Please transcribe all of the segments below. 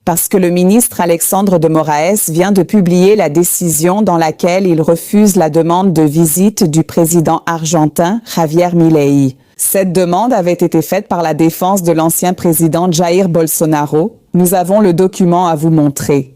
Parce que le ministre Alexandre de Moraes vient de publier la décision dans laquelle il refuse la demande de visite du président argentin Javier Milei. Cette demande avait été faite par la défense de l'ancien président Jair Bolsonaro. Nous avons le document à vous montrer.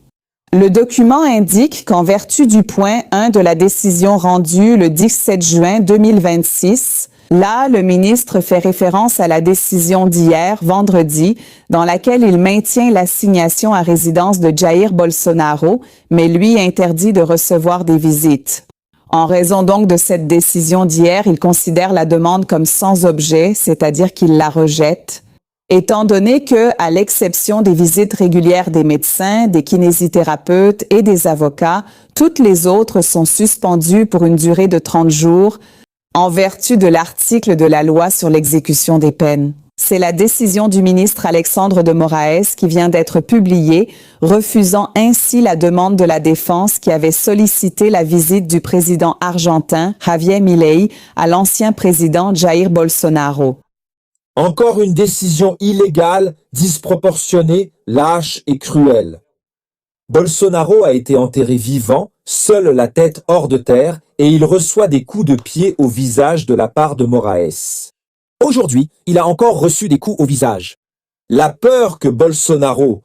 Le document indique qu'en vertu du point 1 de la décision rendue le 17 juin 2026, là, le ministre fait référence à la décision d'hier, vendredi, dans laquelle il maintient l'assignation à résidence de Jair Bolsonaro, mais lui interdit de recevoir des visites. En raison donc de cette décision d'hier, il considère la demande comme sans objet, c'est-à-dire qu'il la rejette. Étant donné que, à l'exception des visites régulières des médecins, des kinésithérapeutes et des avocats, toutes les autres sont suspendues pour une durée de 30 jours, en vertu de l'article de la loi sur l'exécution des peines. C'est la décision du ministre Alexandre de Moraes qui vient d'être publiée, refusant ainsi la demande de la défense qui avait sollicité la visite du président argentin Javier Milei à l'ancien président Jair Bolsonaro. Encore une décision illégale, disproportionnée, lâche et cruelle. Bolsonaro a été enterré vivant, seule la tête hors de terre, et il reçoit des coups de pied au visage de la part de Moraes. Aujourd'hui, il a encore reçu des coups au visage. La peur que Bolsonaro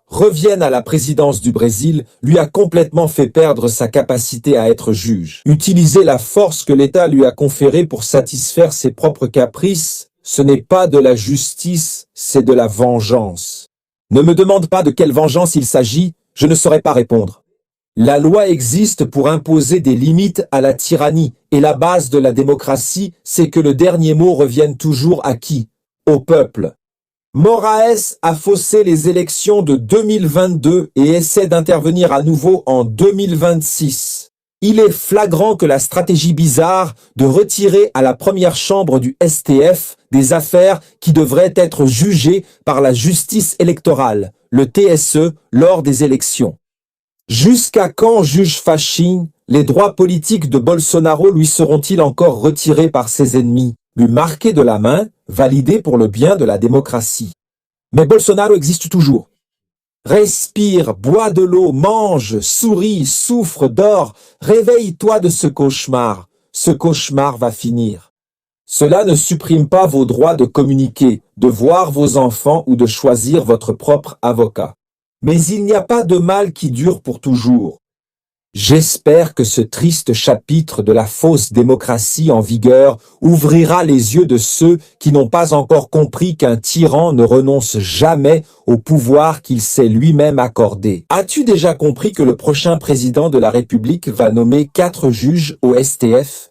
revienne à la présidence du Brésil lui a complètement fait perdre sa capacité à être juge. Utiliser la force que l'État lui a conférée pour satisfaire ses propres caprices, ce n'est pas de la justice, c'est de la vengeance. Ne me demande pas de quelle vengeance il s'agit, je ne saurais pas répondre. La loi existe pour imposer des limites à la tyrannie, et la base de la démocratie, c'est que le dernier mot revienne toujours à qui? Au peuple. Moraes a faussé les élections de 2022 et essaie d'intervenir à nouveau en 2026. Il est flagrant que la stratégie bizarre de retirer à la première chambre du STF des affaires qui devraient être jugées par la justice électorale, le TSE, lors des élections. Jusqu'à quand, juge Fachin, les droits politiques de Bolsonaro lui seront-ils encore retirés par ses ennemis, lui marqués de la main, validés pour le bien de la démocratie? Mais Bolsonaro existe toujours. Respire, bois de l'eau, mange, souris, souffre, dors, réveille-toi de ce cauchemar. Ce cauchemar va finir. Cela ne supprime pas vos droits de communiquer, de voir vos enfants ou de choisir votre propre avocat. Mais il n'y a pas de mal qui dure pour toujours. J'espère que ce triste chapitre de la fausse démocratie en vigueur ouvrira les yeux de ceux qui n'ont pas encore compris qu'un tyran ne renonce jamais au pouvoir qu'il s'est lui-même accordé. As-tu déjà compris que le prochain président de la République va nommer 4 juges au STF?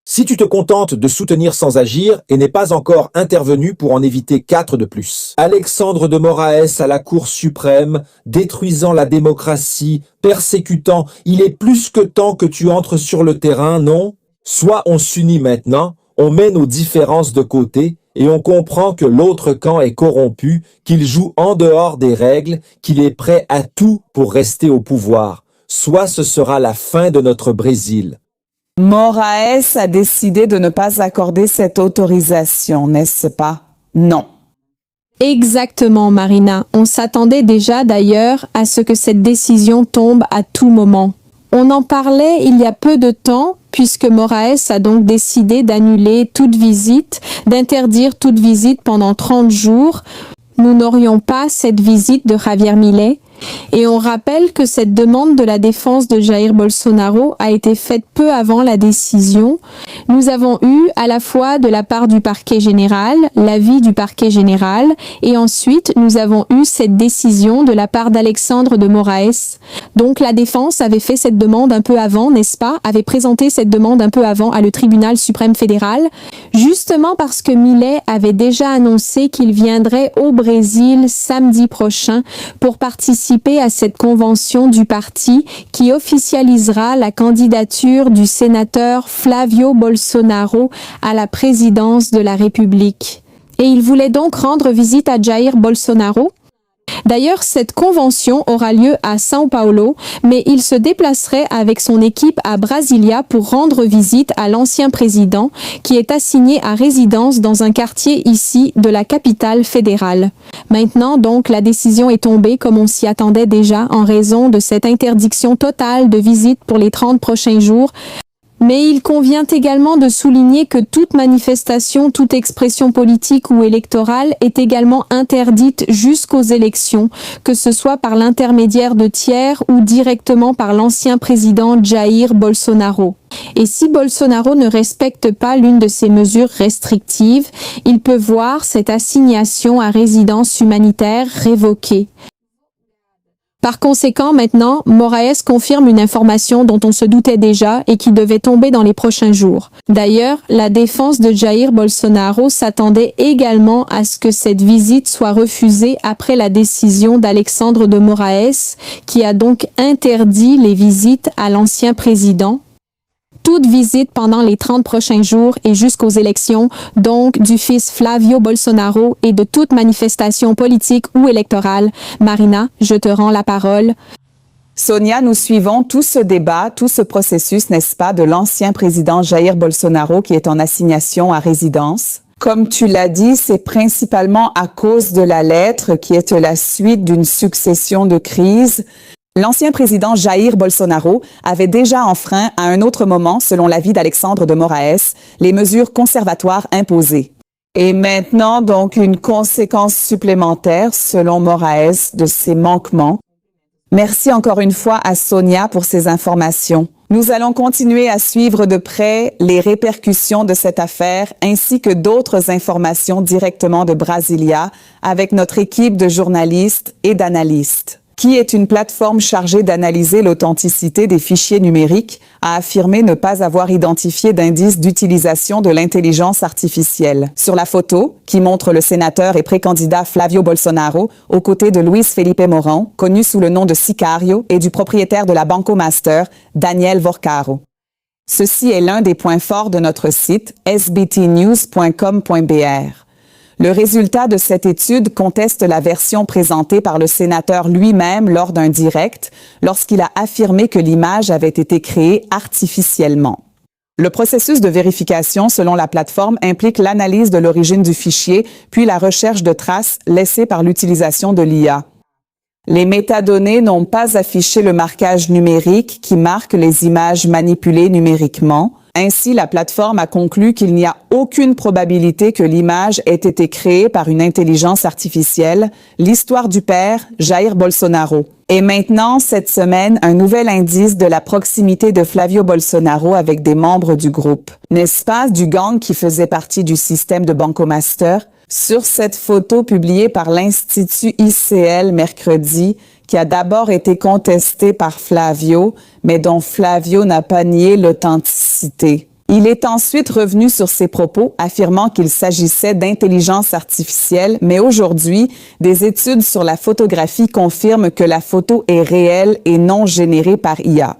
Si tu te contentes de soutenir sans agir et n'es pas encore intervenu pour en éviter 4 de plus. Alexandre de Moraes à la Cour suprême, détruisant la démocratie, persécutant, il est plus que temps que tu entres sur le terrain, non? Soit on s'unit maintenant, on met nos différences de côté et on comprend que l'autre camp est corrompu, qu'il joue en dehors des règles, qu'il est prêt à tout pour rester au pouvoir. Soit ce sera la fin de notre Brésil. Moraes a décidé de ne pas accorder cette autorisation, n'est-ce pas? Non. Exactement, Marina. On s'attendait déjà d'ailleurs à ce que cette décision tombe à tout moment. On en parlait il y a peu de temps, puisque Moraes a donc décidé d'annuler toute visite, d'interdire toute visite pendant 30 jours. Nous n'aurions pas cette visite de Javier Milei. Et on rappelle que cette demande de la défense de Jair Bolsonaro a été faite peu avant la décision. Nous avons eu à la fois de la part du parquet général, l'avis du parquet général, et ensuite nous avons eu cette décision de la part d'Alexandre de Moraes. Donc la défense avait fait cette demande un peu avant, n'est-ce pas? Avait présenté cette demande un peu avant à le tribunal suprême fédéral, justement parce que Milei avait déjà annoncé qu'il viendrait au Brésil samedi prochain pour participer à cette convention du parti qui officialisera la candidature du sénateur Flavio Bolsonaro à la présidence de la République. Et il voulait donc rendre visite à Jair Bolsonaro. D'ailleurs, cette convention aura lieu à São Paulo, mais il se déplacerait avec son équipe à Brasilia pour rendre visite à l'ancien président, qui est assigné à résidence dans un quartier ici de la capitale fédérale. Maintenant, donc, la décision est tombée comme on s'y attendait déjà en raison de cette interdiction totale de visite pour les 30 prochains jours. Mais il convient également de souligner que toute manifestation, toute expression politique ou électorale est également interdite jusqu'aux élections, que ce soit par l'intermédiaire de tiers ou directement par l'ancien président Jair Bolsonaro. Et si Bolsonaro ne respecte pas l'une de ces mesures restrictives, il peut voir cette assignation à résidence humanitaire révoquée. Par conséquent, maintenant, Moraes confirme une information dont on se doutait déjà et qui devait tomber dans les prochains jours. D'ailleurs, la défense de Jair Bolsonaro s'attendait également à ce que cette visite soit refusée après la décision d'Alexandre de Moraes, qui a donc interdit les visites à l'ancien président. Toute visite pendant les 30 prochains jours et jusqu'aux élections, donc du fils Flavio Bolsonaro et de toute manifestation politique ou électorale. Marina, je te rends la parole. Sonia, nous suivons tout ce débat, tout ce processus, n'est-ce pas, de l'ancien président Jair Bolsonaro qui est en assignation à résidence. Comme tu l'as dit, c'est principalement à cause de la lettre qui est la suite d'une succession de crises. L'ancien président Jair Bolsonaro avait déjà enfreint à un autre moment, selon l'avis d'Alexandre de Moraes, les mesures conservatoires imposées. Et maintenant, donc, une conséquence supplémentaire, selon Moraes, de ces manquements. Merci encore une fois à Sonia pour ces informations. Nous allons continuer à suivre de près les répercussions de cette affaire ainsi que d'autres informations directement de Brasilia avec notre équipe de journalistes et d'analystes, qui est une plateforme chargée d'analyser l'authenticité des fichiers numériques, a affirmé ne pas avoir identifié d'indices d'utilisation de l'intelligence artificielle. Sur la photo, qui montre le sénateur et précandidat Flavio Bolsonaro aux côtés de Luiz Felipe Mourão, connu sous le nom de Sicario, et du propriétaire de la Banco Master, Daniel Vorcaro. Ceci est l'un des points forts de notre site sbtnews.com.br. Le résultat de cette étude conteste la version présentée par le sénateur lui-même lors d'un direct, lorsqu'il a affirmé que l'image avait été créée artificiellement. Le processus de vérification, selon la plateforme, implique l'analyse de l'origine du fichier, puis la recherche de traces laissées par l'utilisation de l'IA. Les métadonnées n'ont pas affiché le marquage numérique qui marque les images manipulées numériquement. Ainsi, la plateforme a conclu qu'il n'y a aucune probabilité que l'image ait été créée par une intelligence artificielle, l'histoire du père, Jair Bolsonaro. Et maintenant, cette semaine, un nouvel indice de la proximité de Flavio Bolsonaro avec des membres du groupe, n'est-ce pas, du gang qui faisait partie du système de Banco Master. Sur cette photo publiée par l'Institut ICL mercredi, qui a d'abord été contestée par Flavio, mais dont Flavio n'a pas nié l'authenticité. Il est ensuite revenu sur ses propos, affirmant qu'il s'agissait d'intelligence artificielle, mais aujourd'hui, des études sur la photographie confirment que la photo est réelle et non générée par IA.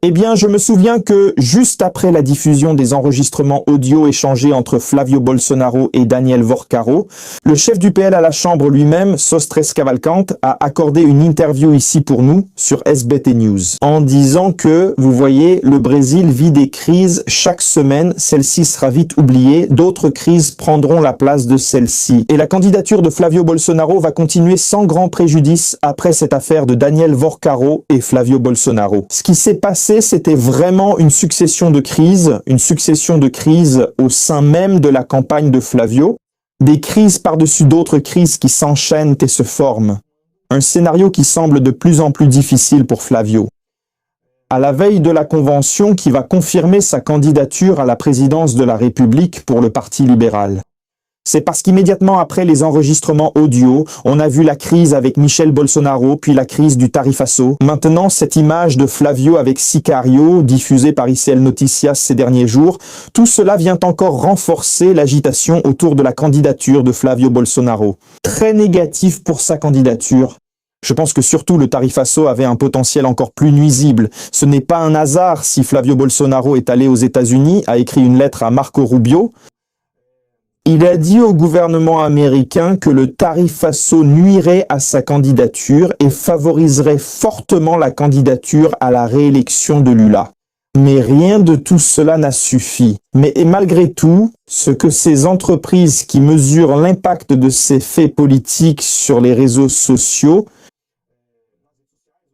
Eh bien, je me souviens que juste après la diffusion des enregistrements audio échangés entre Flavio Bolsonaro et Daniel Vorcaro, le chef du PL à la Chambre lui-même, Sostres Cavalcante, a accordé une interview ici pour nous sur SBT News, en disant que, vous voyez, le Brésil vit des crises chaque semaine, celle-ci sera vite oubliée, d'autres crises prendront la place de celle-ci. Et la candidature de Flavio Bolsonaro va continuer sans grand préjudice après cette affaire de Daniel Vorcaro et Flavio Bolsonaro. Ce qui s'est passé, c'était vraiment une succession de crises au sein même de la campagne de Flavio, des crises par-dessus d'autres crises qui s'enchaînent et se forment. Un scénario qui semble de plus en plus difficile pour Flavio. À la veille de la convention qui va confirmer sa candidature à la présidence de la République pour le Parti libéral. C'est parce qu'immédiatement après les enregistrements audio, on a vu la crise avec Michel Bolsonaro, puis la crise du Tarifaço. Maintenant, cette image de Flavio avec Sicario, diffusée par ICL Noticias ces derniers jours, tout cela vient encore renforcer l'agitation autour de la candidature de Flavio Bolsonaro. Très négatif pour sa candidature. Je pense que surtout le Tarifaço avait un potentiel encore plus nuisible. Ce n'est pas un hasard si Flavio Bolsonaro est allé aux États-Unis, a écrit une lettre à Marco Rubio, Il a dit au gouvernement américain que le tarifasso nuirait à sa candidature et favoriserait fortement la candidature à la réélection de Lula. Mais rien de tout cela n'a suffi. Mais malgré tout, ce que ces entreprises qui mesurent l'impact de ces faits politiques sur les réseaux sociaux,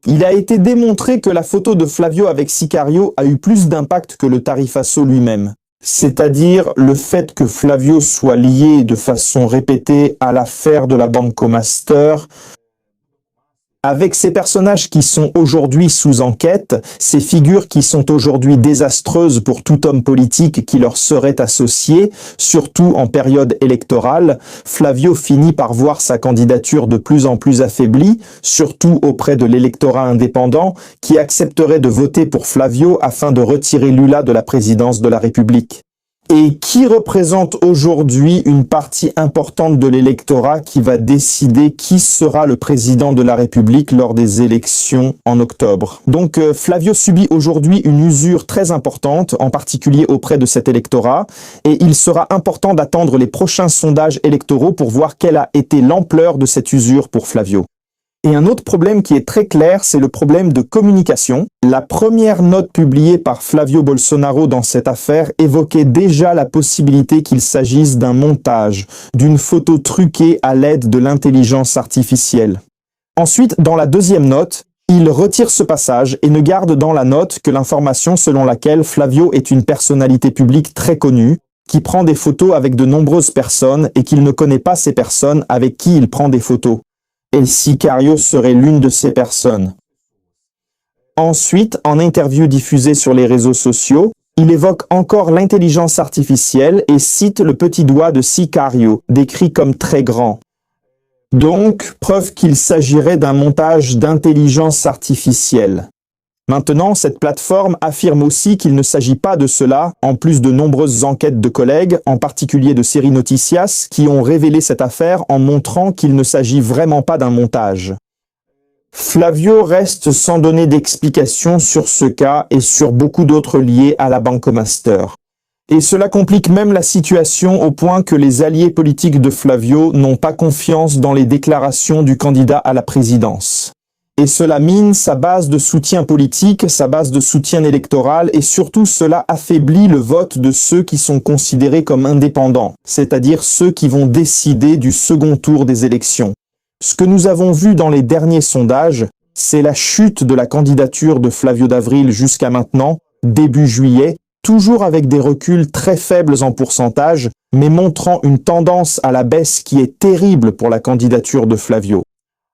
il a été démontré que la photo de Flavio avec Sicario a eu plus d'impact que le tarifasso lui-même. C'est-à-dire le fait que Flavio soit lié de façon répétée à l'affaire de la Banco Master, avec ces personnages qui sont aujourd'hui sous enquête, ces figures qui sont aujourd'hui désastreuses pour tout homme politique qui leur serait associé, surtout en période électorale, Flavio finit par voir sa candidature de plus en plus affaiblie, surtout auprès de l'électorat indépendant qui accepterait de voter pour Flavio afin de retirer Lula de la présidence de la République. Et qui représente aujourd'hui une partie importante de l'électorat qui va décider qui sera le président de la République lors des élections en octobre. Donc Flavio subit aujourd'hui une usure très importante, en particulier auprès de cet électorat, et il sera important d'attendre les prochains sondages électoraux pour voir quelle a été l'ampleur de cette usure pour Flavio. Et un autre problème qui est très clair, c'est le problème de communication. La première note publiée par Flavio Bolsonaro dans cette affaire évoquait déjà la possibilité qu'il s'agisse d'un montage, d'une photo truquée à l'aide de l'intelligence artificielle. Ensuite, dans la deuxième note, il retire ce passage et ne garde dans la note que l'information selon laquelle Flavio est une personnalité publique très connue, qui prend des photos avec de nombreuses personnes et qu'il ne connaît pas ces personnes avec qui il prend des photos. Et Sicario serait l'une de ces personnes. Ensuite, en interview diffusée sur les réseaux sociaux, il évoque encore l'intelligence artificielle et cite le petit doigt de Sicario, décrit comme très grand. Donc, preuve qu'il s'agirait d'un montage d'intelligence artificielle. Maintenant, cette plateforme affirme aussi qu'il ne s'agit pas de cela, en plus de nombreuses enquêtes de collègues, en particulier de Série Noticias, qui ont révélé cette affaire en montrant qu'il ne s'agit vraiment pas d'un montage. Flavio reste sans donner d'explication sur ce cas et sur beaucoup d'autres liés à la Banco Master. Et cela complique même la situation au point que les alliés politiques de Flavio n'ont pas confiance dans les déclarations du candidat à la présidence. Et cela mine sa base de soutien politique, sa base de soutien électoral et surtout cela affaiblit le vote de ceux qui sont considérés comme indépendants, c'est-à-dire ceux qui vont décider du second tour des élections. Ce que nous avons vu dans les derniers sondages, c'est la chute de la candidature de Flavio d'Avril jusqu'à maintenant, début juillet, toujours avec des reculs très faibles en pourcentage, mais montrant une tendance à la baisse qui est terrible pour la candidature de Flavio.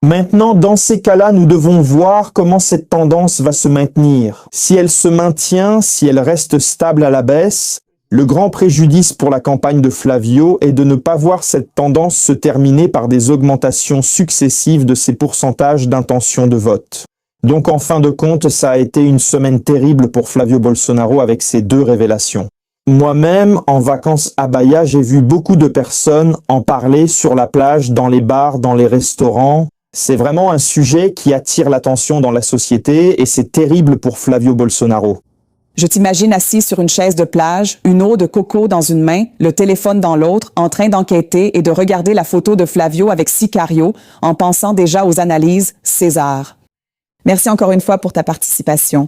Maintenant, dans ces cas-là, nous devons voir comment cette tendance va se maintenir. Si elle se maintient, si elle reste stable à la baisse, le grand préjudice pour la campagne de Flavio est de ne pas voir cette tendance se terminer par des augmentations successives de ses pourcentages d'intention de vote. Donc en fin de compte, ça a été une semaine terrible pour Flavio Bolsonaro avec ces deux révélations. Moi-même, en vacances à Bahia, j'ai vu beaucoup de personnes en parler sur la plage, dans les bars, dans les restaurants. C'est vraiment un sujet qui attire l'attention dans la société et c'est terrible pour Flavio Bolsonaro. Je t'imagine assis sur une chaise de plage, une eau de coco dans une main, le téléphone dans l'autre, en train d'enquêter et de regarder la photo de Flavio avec Sicario, en pensant déjà aux analyses César. Merci encore une fois pour ta participation.